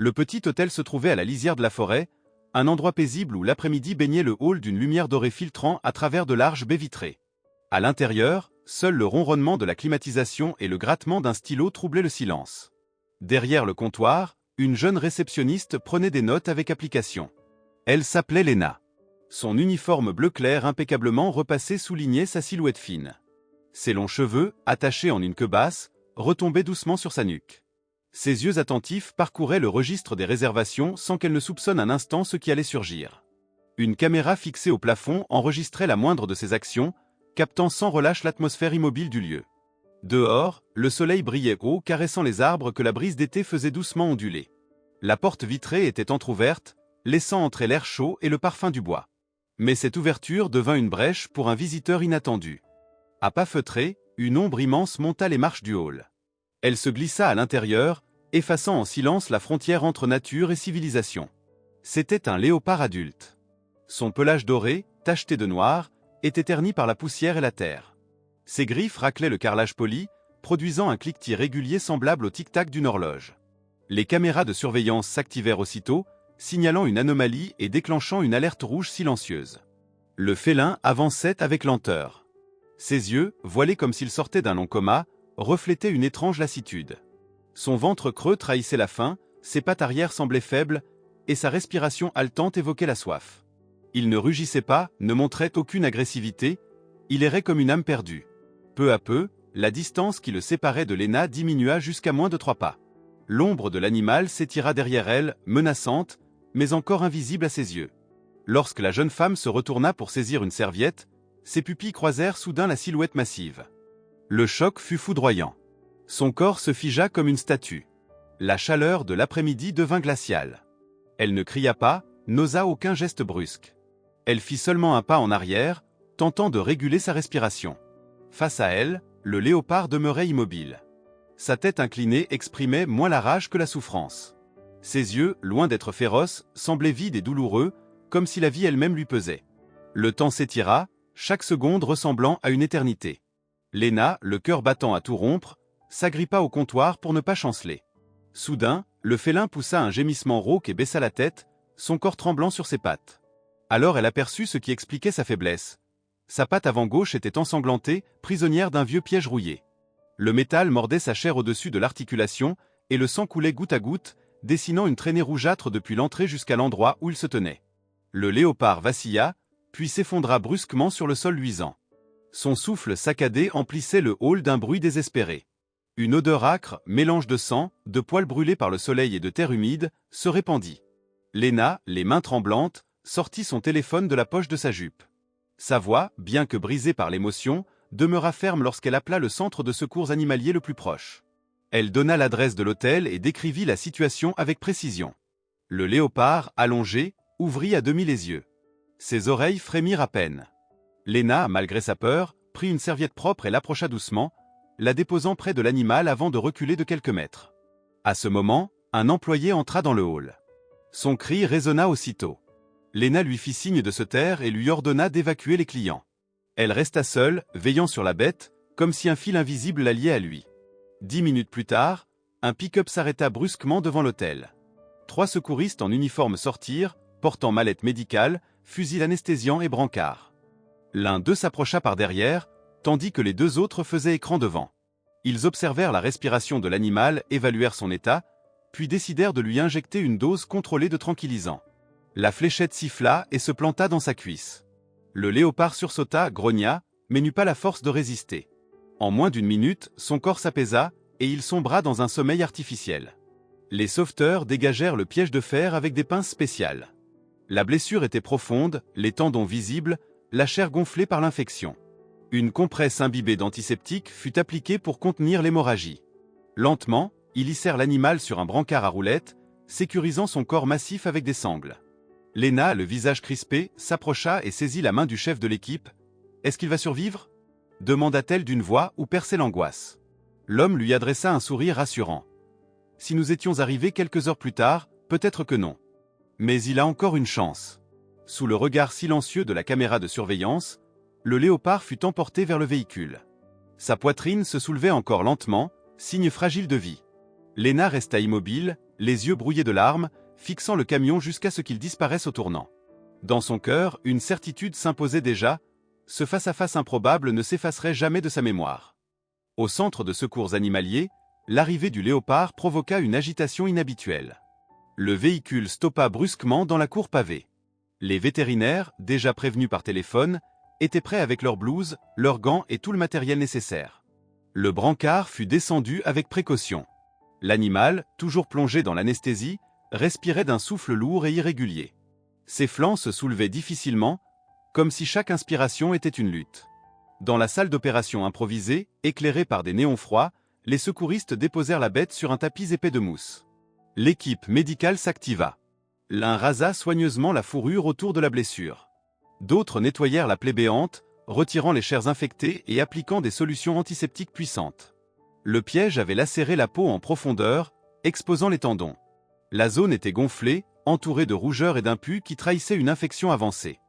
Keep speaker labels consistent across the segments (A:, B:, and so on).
A: Le petit hôtel se trouvait à la lisière de la forêt, un endroit paisible où l'après-midi baignait le hall d'une lumière dorée filtrant à travers de larges baies vitrées. À l'intérieur, seul le ronronnement de la climatisation et le grattement d'un stylo troublaient le silence. Derrière le comptoir, une jeune réceptionniste prenait des notes avec application. Elle s'appelait Léna. Son uniforme bleu clair impeccablement repassé soulignait sa silhouette fine. Ses longs cheveux, attachés en une queue basse, retombaient doucement sur sa nuque. Ses yeux attentifs parcouraient le registre des réservations sans qu'elle ne soupçonne un instant ce qui allait surgir. Une caméra fixée au plafond enregistrait la moindre de ses actions, captant sans relâche l'atmosphère immobile du lieu. Dehors, le soleil brillait haut, caressant les arbres que la brise d'été faisait doucement onduler. La porte vitrée était entr'ouverte, laissant entrer l'air chaud et le parfum du bois. Mais cette ouverture devint une brèche pour un visiteur inattendu. À pas feutrés, une ombre immense monta les marches du hall. Elle se glissa à l'intérieur, effaçant en silence la frontière entre nature et civilisation. C'était un léopard adulte. Son pelage doré, tacheté de noir, était terni par la poussière et la terre. Ses griffes raclaient le carrelage poli, produisant un cliquetis régulier semblable au tic-tac d'une horloge. Les caméras de surveillance s'activèrent aussitôt, signalant une anomalie et déclenchant une alerte rouge silencieuse. Le félin avançait avec lenteur. Ses yeux, voilés comme s'ils sortaient d'un long coma, reflétaient une étrange lassitude. Son ventre creux trahissait la faim, ses pattes arrière semblaient faibles, et sa respiration haletante évoquait la soif. Il ne rugissait pas, ne montrait aucune agressivité, il errait comme une âme perdue. Peu à peu, la distance qui le séparait de Léna diminua jusqu'à moins de 3 pas. L'ombre de l'animal s'étira derrière elle, menaçante, mais encore invisible à ses yeux. Lorsque la jeune femme se retourna pour saisir une serviette, ses pupilles croisèrent soudain la silhouette massive. Le choc fut foudroyant. Son corps se figea comme une statue. La chaleur de l'après-midi devint glaciale. Elle ne cria pas, n'osa aucun geste brusque. Elle fit seulement un pas en arrière, tentant de réguler sa respiration. Face à elle, le léopard demeurait immobile. Sa tête inclinée exprimait moins la rage que la souffrance. Ses yeux, loin d'être féroces, semblaient vides et douloureux, comme si la vie elle-même lui pesait. Le temps s'étira, chaque seconde ressemblant à une éternité. Léna, le cœur battant à tout rompre, s'agrippa au comptoir pour ne pas chanceler. Soudain, le félin poussa un gémissement rauque et baissa la tête, son corps tremblant sur ses pattes. Alors elle aperçut ce qui expliquait sa faiblesse. Sa patte avant gauche était ensanglantée, prisonnière d'un vieux piège rouillé. Le métal mordait sa chair au-dessus de l'articulation, et le sang coulait goutte à goutte, dessinant une traînée rougeâtre depuis l'entrée jusqu'à l'endroit où il se tenait. Le léopard vacilla, puis s'effondra brusquement sur le sol luisant. Son souffle saccadé emplissait le hall d'un bruit désespéré. Une odeur âcre, mélange de sang, de poils brûlés par le soleil et de terre humide, se répandit. Léna, les mains tremblantes, sortit son téléphone de la poche de sa jupe. Sa voix, bien que brisée par l'émotion, demeura ferme lorsqu'elle appela le centre de secours animalier le plus proche. Elle donna l'adresse de l'hôtel et décrivit la situation avec précision. Le léopard, allongé, ouvrit à demi les yeux. Ses oreilles frémirent à peine. Léna, malgré sa peur, prit une serviette propre et l'approcha doucement, la déposant près de l'animal avant de reculer de quelques mètres. À ce moment, un employé entra dans le hall. Son cri résonna aussitôt. Léna lui fit signe de se taire et lui ordonna d'évacuer les clients. Elle resta seule, veillant sur la bête, comme si un fil invisible la liait à lui. 10 minutes plus tard, un pick-up s'arrêta brusquement devant l'hôtel. 3 secouristes en uniforme sortirent, portant mallette médicale, fusil anesthésiant et brancard. L'un d'eux s'approcha par derrière, tandis que les 2 autres faisaient écran devant. Ils observèrent la respiration de l'animal, évaluèrent son état, puis décidèrent de lui injecter une dose contrôlée de tranquillisant. La fléchette siffla et se planta dans sa cuisse. Le léopard sursauta, grogna, mais n'eut pas la force de résister. En moins d'1 minute, son corps s'apaisa, et il sombra dans un sommeil artificiel. Les sauveteurs dégagèrent le piège de fer avec des pinces spéciales. La blessure était profonde, les tendons visibles, la chair gonflée par l'infection. Une compresse imbibée d'antiseptique fut appliquée pour contenir l'hémorragie. Lentement, ils hissèrent l'animal sur un brancard à roulettes, sécurisant son corps massif avec des sangles. Léna, le visage crispé, s'approcha et saisit la main du chef de l'équipe. « Est-ce qu'il va survivre ?» demanda-t-elle d'une voix où perçait l'angoisse. L'homme lui adressa un sourire rassurant. « Si nous étions arrivés quelques heures plus tard, peut-être que non. Mais il a encore une chance. » Sous le regard silencieux de la caméra de surveillance, le léopard fut emporté vers le véhicule. Sa poitrine se soulevait encore lentement, signe fragile de vie. Léna resta immobile, les yeux brouillés de larmes, fixant le camion jusqu'à ce qu'il disparaisse au tournant. Dans son cœur, une certitude s'imposait déjà, ce face-à-face improbable ne s'effacerait jamais de sa mémoire. Au centre de secours animaliers, l'arrivée du léopard provoqua une agitation inhabituelle. Le véhicule stoppa brusquement dans la cour pavée. Les vétérinaires, déjà prévenus par téléphone, étaient prêts avec leurs blouses, leurs gants et tout le matériel nécessaire. Le brancard fut descendu avec précaution. L'animal, toujours plongé dans l'anesthésie, respirait d'un souffle lourd et irrégulier. Ses flancs se soulevaient difficilement, comme si chaque inspiration était une lutte. Dans la salle d'opération improvisée, éclairée par des néons froids, les secouristes déposèrent la bête sur un tapis épais de mousse. L'équipe médicale s'activa. L'un rasa soigneusement la fourrure autour de la blessure. D'autres nettoyèrent la plaie béante, retirant les chairs infectées et appliquant des solutions antiseptiques puissantes. Le piège avait lacéré la peau en profondeur, exposant les tendons. La zone était gonflée, entourée de rougeurs et d'un pus qui trahissait une infection avancée.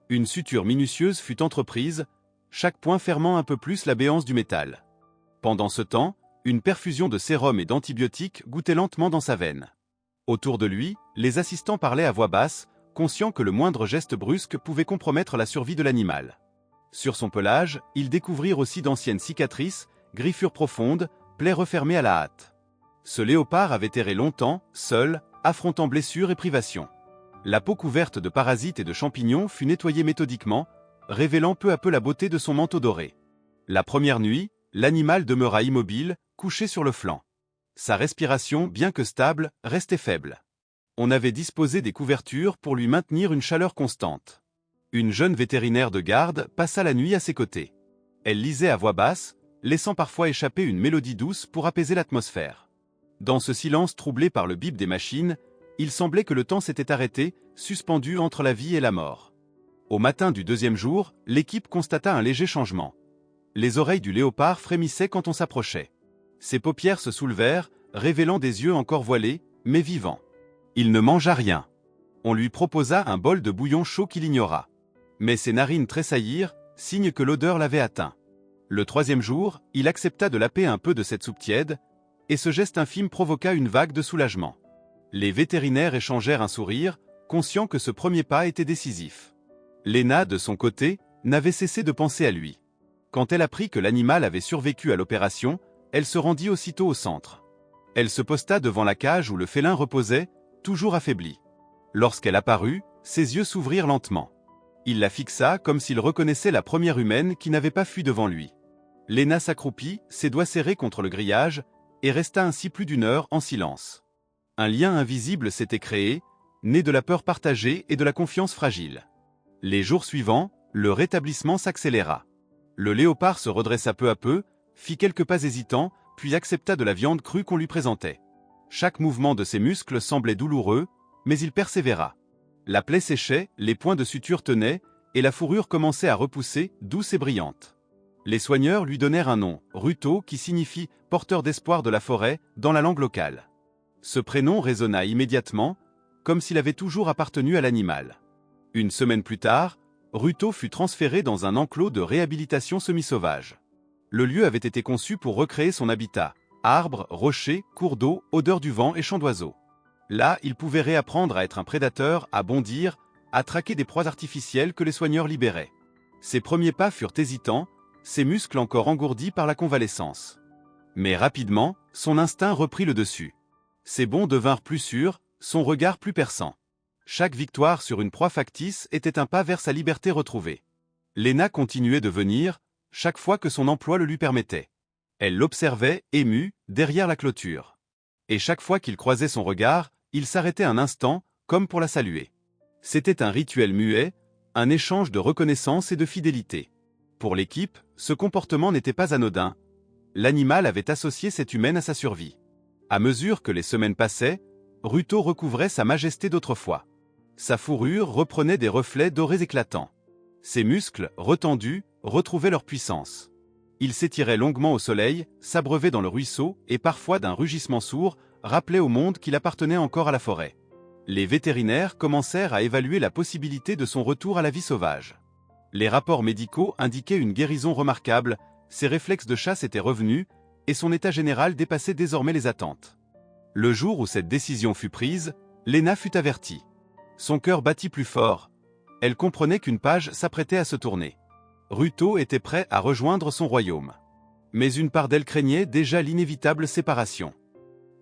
A: Une suture minutieuse fut entreprise, chaque point fermant un peu plus la béance du métal. Pendant ce temps, une perfusion de sérum et d'antibiotiques goûtait lentement dans sa veine. Autour de lui, les assistants parlaient à voix basse, conscients que le moindre geste brusque pouvait compromettre la survie de l'animal. Sur son pelage, ils découvrirent aussi d'anciennes cicatrices, griffures profondes, plaies refermées à la hâte. Ce léopard avait erré longtemps, seul, affrontant blessures et privations. La peau couverte de parasites et de champignons fut nettoyée méthodiquement, révélant peu à peu la beauté de son manteau doré. La première nuit, l'animal demeura immobile, couché sur le flanc. Sa respiration, bien que stable, restait faible. On avait disposé des couvertures pour lui maintenir une chaleur constante. Une jeune vétérinaire de garde passa la nuit à ses côtés. Elle lisait à voix basse, laissant parfois échapper une mélodie douce pour apaiser l'atmosphère. Dans ce silence troublé par le bip des machines, il semblait que le temps s'était arrêté, suspendu entre la vie et la mort. Au matin du deuxième jour, l'équipe constata un léger changement. Les oreilles du léopard frémissaient quand on s'approchait. Ses paupières se soulevèrent, révélant des yeux encore voilés, mais vivants. Il ne mangea rien. On lui proposa un bol de bouillon chaud qu'il ignora. Mais ses narines tressaillirent, signe que l'odeur l'avait atteint. Le troisième jour, il accepta de laper un peu de cette soupe tiède, et ce geste infime provoqua une vague de soulagement. Les vétérinaires échangèrent un sourire, conscients que ce premier pas était décisif. Léna, de son côté, n'avait cessé de penser à lui. Quand elle apprit que l'animal avait survécu à l'opération, elle se rendit aussitôt au centre. Elle se posta devant la cage où le félin reposait, toujours affaibli. Lorsqu'elle apparut, ses yeux s'ouvrirent lentement. Il la fixa comme s'il reconnaissait la première humaine qui n'avait pas fui devant lui. Léna s'accroupit, ses doigts serrés contre le grillage, et resta ainsi plus d'une heure en silence. Un lien invisible s'était créé, né de la peur partagée et de la confiance fragile. Les jours suivants, le rétablissement s'accéléra. Le léopard se redressa peu à peu, fit quelques pas hésitants, puis accepta de la viande crue qu'on lui présentait. Chaque mouvement de ses muscles semblait douloureux, mais il persévéra. La plaie séchait, les points de suture tenaient, et la fourrure commençait à repousser, douce et brillante. Les soigneurs lui donnèrent un nom, Ruto, qui signifie « porteur d'espoir de la forêt » dans la langue locale. Ce prénom résonna immédiatement, comme s'il avait toujours appartenu à l'animal. Une semaine plus tard, Ruto fut transféré dans un enclos de réhabilitation semi-sauvage. Le lieu avait été conçu pour recréer son habitat, arbres, rochers, cours d'eau, odeur du vent et chants d'oiseaux. Là, il pouvait réapprendre à être un prédateur, à bondir, à traquer des proies artificielles que les soigneurs libéraient. Ses premiers pas furent hésitants, ses muscles encore engourdis par la convalescence. Mais rapidement, son instinct reprit le dessus. Ses bonds devinrent plus sûrs, son regard plus perçant. Chaque victoire sur une proie factice était un pas vers sa liberté retrouvée. Léna continuait de venir, chaque fois que son emploi le lui permettait. Elle l'observait, émue, derrière la clôture. Et chaque fois qu'il croisait son regard, il s'arrêtait un instant, comme pour la saluer. C'était un rituel muet, un échange de reconnaissance et de fidélité. Pour l'équipe, ce comportement n'était pas anodin. L'animal avait associé cette humaine à sa survie. À mesure que les semaines passaient, Ruto recouvrait sa majesté d'autrefois. Sa fourrure reprenait des reflets dorés éclatants. Ses muscles, retendus, retrouvaient leur puissance. Il s'étirait longuement au soleil, s'abreuvait dans le ruisseau et parfois d'un rugissement sourd, rappelait au monde qu'il appartenait encore à la forêt. Les vétérinaires commencèrent à évaluer la possibilité de son retour à la vie sauvage. Les rapports médicaux indiquaient une guérison remarquable, ses réflexes de chasse étaient revenus, et son état général dépassait désormais les attentes. Le jour où cette décision fut prise, Léna fut avertie. Son cœur battit plus fort. Elle comprenait qu'une page s'apprêtait à se tourner. Ruto était prêt à rejoindre son royaume. Mais une part d'elle craignait déjà l'inévitable séparation.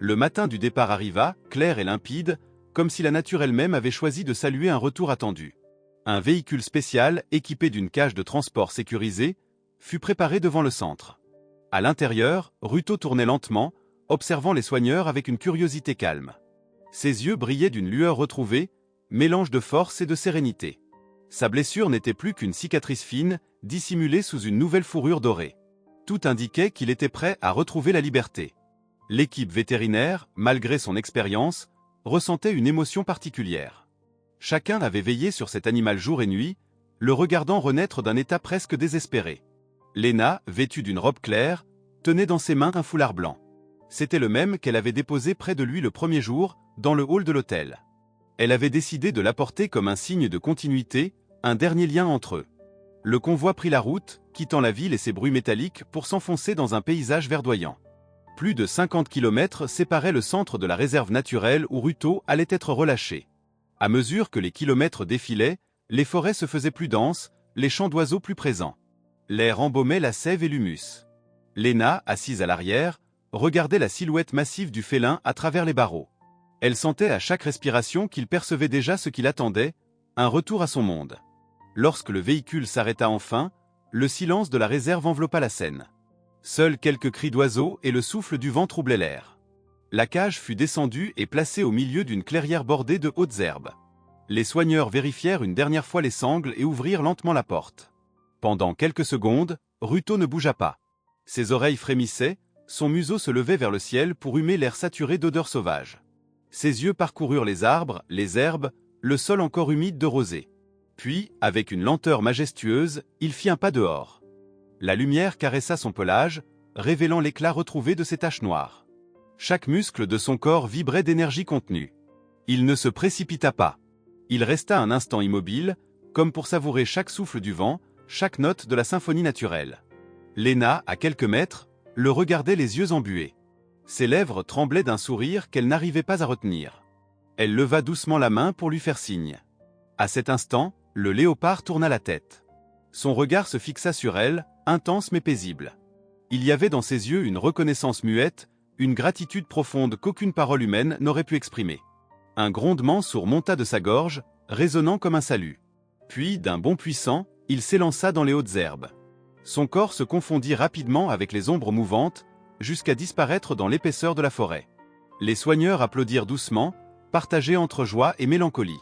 A: Le matin du départ arriva, clair et limpide, comme si la nature elle-même avait choisi de saluer un retour attendu. Un véhicule spécial, équipé d'une cage de transport sécurisée, fut préparé devant le centre. À l'intérieur, Ruto tournait lentement, observant les soigneurs avec une curiosité calme. Ses yeux brillaient d'une lueur retrouvée, mélange de force et de sérénité. Sa blessure n'était plus qu'une cicatrice fine, dissimulée sous une nouvelle fourrure dorée. Tout indiquait qu'il était prêt à retrouver la liberté. L'équipe vétérinaire, malgré son expérience, ressentait une émotion particulière. Chacun avait veillé sur cet animal jour et nuit, le regardant renaître d'un état presque désespéré. Léna, vêtue d'une robe claire, tenait dans ses mains un foulard blanc. C'était le même qu'elle avait déposé près de lui le premier jour, dans le hall de l'hôtel. Elle avait décidé de l'apporter comme un signe de continuité, un dernier lien entre eux. Le convoi prit la route, quittant la ville et ses bruits métalliques pour s'enfoncer dans un paysage verdoyant. Plus de 50 km séparaient le centre de la réserve naturelle où Ruto allait être relâché. À mesure que les kilomètres défilaient, les forêts se faisaient plus denses, les chants d'oiseaux plus présents. L'air embaumait la sève et l'humus. Léna, assise à l'arrière, regardait la silhouette massive du félin à travers les barreaux. Elle sentait à chaque respiration qu'il percevait déjà ce qu'il attendait, un retour à son monde. Lorsque le véhicule s'arrêta enfin, le silence de la réserve enveloppa la scène. Seuls quelques cris d'oiseaux et le souffle du vent troublaient l'air. La cage fut descendue et placée au milieu d'une clairière bordée de hautes herbes. Les soigneurs vérifièrent une dernière fois les sangles et ouvrirent lentement la porte. Pendant quelques secondes, Ruto ne bougea pas. Ses oreilles frémissaient, son museau se levait vers le ciel pour humer l'air saturé d'odeurs sauvages. Ses yeux parcoururent les arbres, les herbes, le sol encore humide de rosée. Puis, avec une lenteur majestueuse, il fit un pas dehors. La lumière caressa son pelage, révélant l'éclat retrouvé de ses taches noires. Chaque muscle de son corps vibrait d'énergie contenue. Il ne se précipita pas. Il resta un instant immobile, comme pour savourer chaque souffle du vent, chaque note de la symphonie naturelle. Léna, à quelques mètres, le regardait les yeux embués. Ses lèvres tremblaient d'un sourire qu'elle n'arrivait pas à retenir. Elle leva doucement la main pour lui faire signe. À cet instant, le léopard tourna la tête. Son regard se fixa sur elle, intense mais paisible. Il y avait dans ses yeux une reconnaissance muette, une gratitude profonde qu'aucune parole humaine n'aurait pu exprimer. Un grondement sourd monta de sa gorge, résonnant comme un salut. Puis, d'un bond puissant, il s'élança dans les hautes herbes. Son corps se confondit rapidement avec les ombres mouvantes, jusqu'à disparaître dans l'épaisseur de la forêt. Les soigneurs applaudirent doucement, partagés entre joie et mélancolie.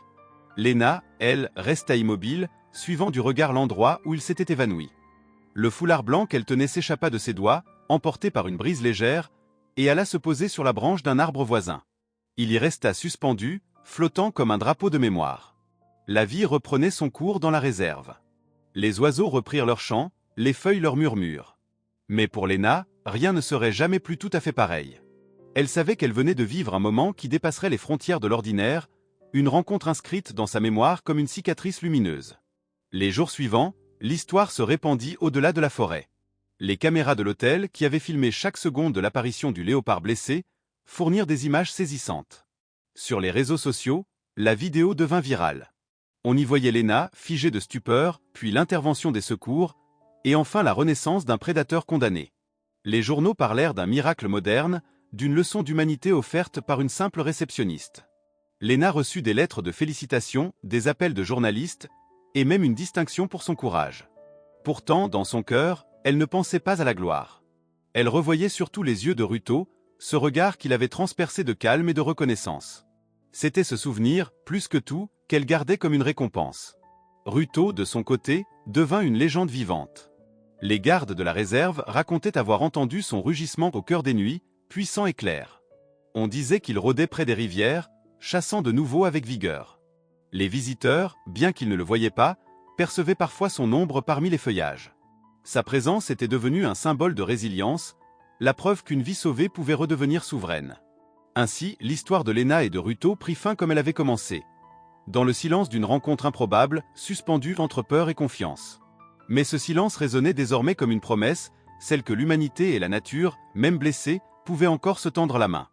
A: Léna, elle, resta immobile, suivant du regard l'endroit où il s'était évanoui. Le foulard blanc qu'elle tenait s'échappa de ses doigts, emporté par une brise légère, et alla se poser sur la branche d'un arbre voisin. Il y resta suspendu, flottant comme un drapeau de mémoire. La vie reprenait son cours dans la réserve. Les oiseaux reprirent leur chant, les feuilles leur murmure. Mais pour Léna, rien ne serait jamais plus tout à fait pareil. Elle savait qu'elle venait de vivre un moment qui dépasserait les frontières de l'ordinaire, une rencontre inscrite dans sa mémoire comme une cicatrice lumineuse. Les jours suivants, l'histoire se répandit au-delà de la forêt. Les caméras de l'hôtel, qui avaient filmé chaque seconde de l'apparition du léopard blessé, fournirent des images saisissantes. Sur les réseaux sociaux, la vidéo devint virale. On y voyait Léna, figée de stupeur, puis l'intervention des secours, et enfin la renaissance d'un prédateur condamné. Les journaux parlèrent d'un miracle moderne, d'une leçon d'humanité offerte par une simple réceptionniste. Léna reçut des lettres de félicitations, des appels de journalistes, et même une distinction pour son courage. Pourtant, dans son cœur, elle ne pensait pas à la gloire. Elle revoyait surtout les yeux de Ruto, ce regard qui l'avait transpercé de calme et de reconnaissance. C'était ce souvenir, plus que tout, qu'elle gardait comme une récompense. Ruto, de son côté, devint une légende vivante. Les gardes de la réserve racontaient avoir entendu son rugissement au cœur des nuits, puissant et clair. On disait qu'il rôdait près des rivières, chassant de nouveau avec vigueur. Les visiteurs, bien qu'ils ne le voyaient pas, percevaient parfois son ombre parmi les feuillages. Sa présence était devenue un symbole de résilience, la preuve qu'une vie sauvée pouvait redevenir souveraine. Ainsi, l'histoire de Léna et de Ruto prit fin comme elle avait commencé, dans le silence d'une rencontre improbable, suspendue entre peur et confiance. Mais ce silence résonnait désormais comme une promesse, celle que l'humanité et la nature, même blessées, pouvaient encore se tendre la main.